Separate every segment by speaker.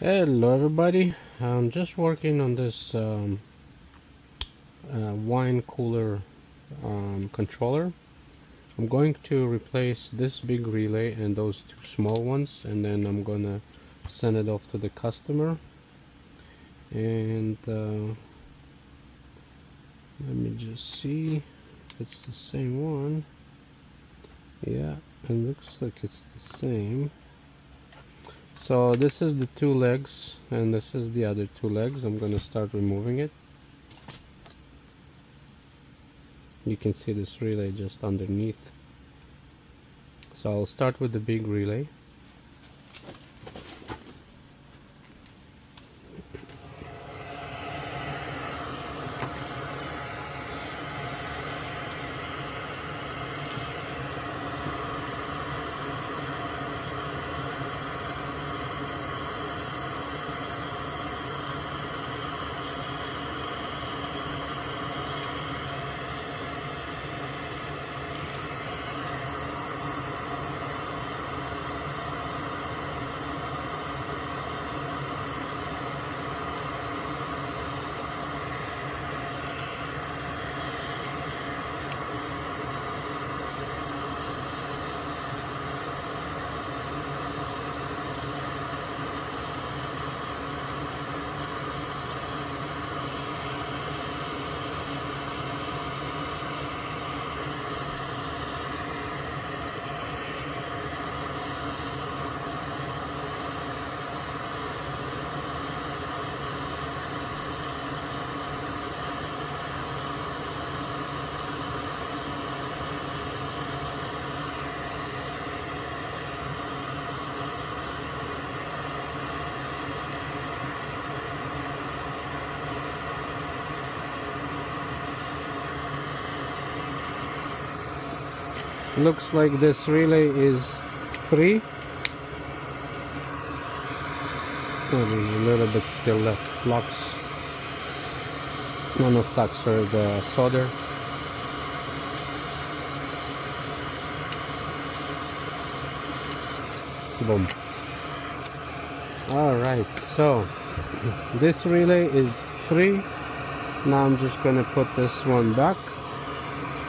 Speaker 1: Hello everybody, I'm just working on this wine cooler controller. I'm going to replace this big relay and those two small ones, and then I'm gonna send it off to the customer. And let me just see if it's the same one. Yeah, it looks like it's the same. So this is the two legs and this is the other two legs. I'm gonna start removing it. You can see this relay just underneath. So I'll start with the big relay. Looks like this relay is free. Oh, there's a little bit still left. Flux. No flux, sorry, the solder. Boom. Alright, so this relay is free. Now I'm just gonna put this one back.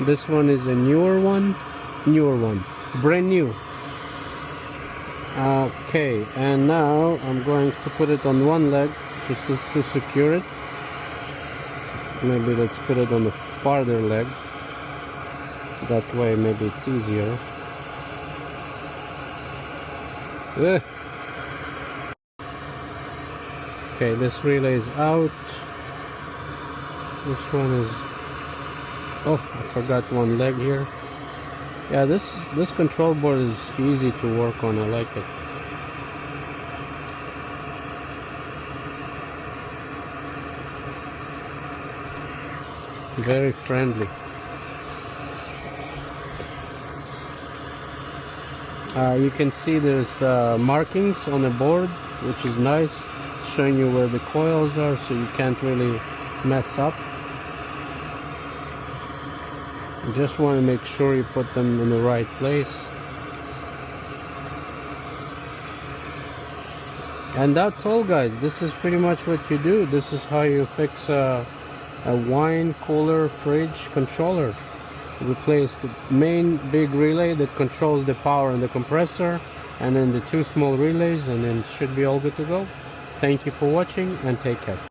Speaker 1: This one is a newer one, brand new. Okay, and now I'm going to put it on one leg just to secure it. Maybe let's put it on the farther leg. That way maybe it's easier. Okay, this relay is out. This one is... oh, I forgot one leg here. Yeah, this control board is easy to work on. I like it. Very friendly. You can see there's markings on the board, which is nice, showing you where the coils are, so you can't really mess up. You just want to make sure you put them in the right place. And that's all, guys. This is pretty much what you do. This is how you fix a wine cooler fridge controller. Replace the main big relay that controls the power and the compressor, and then the two small relays, and then it should be all good to go. Thank you for watching and take care.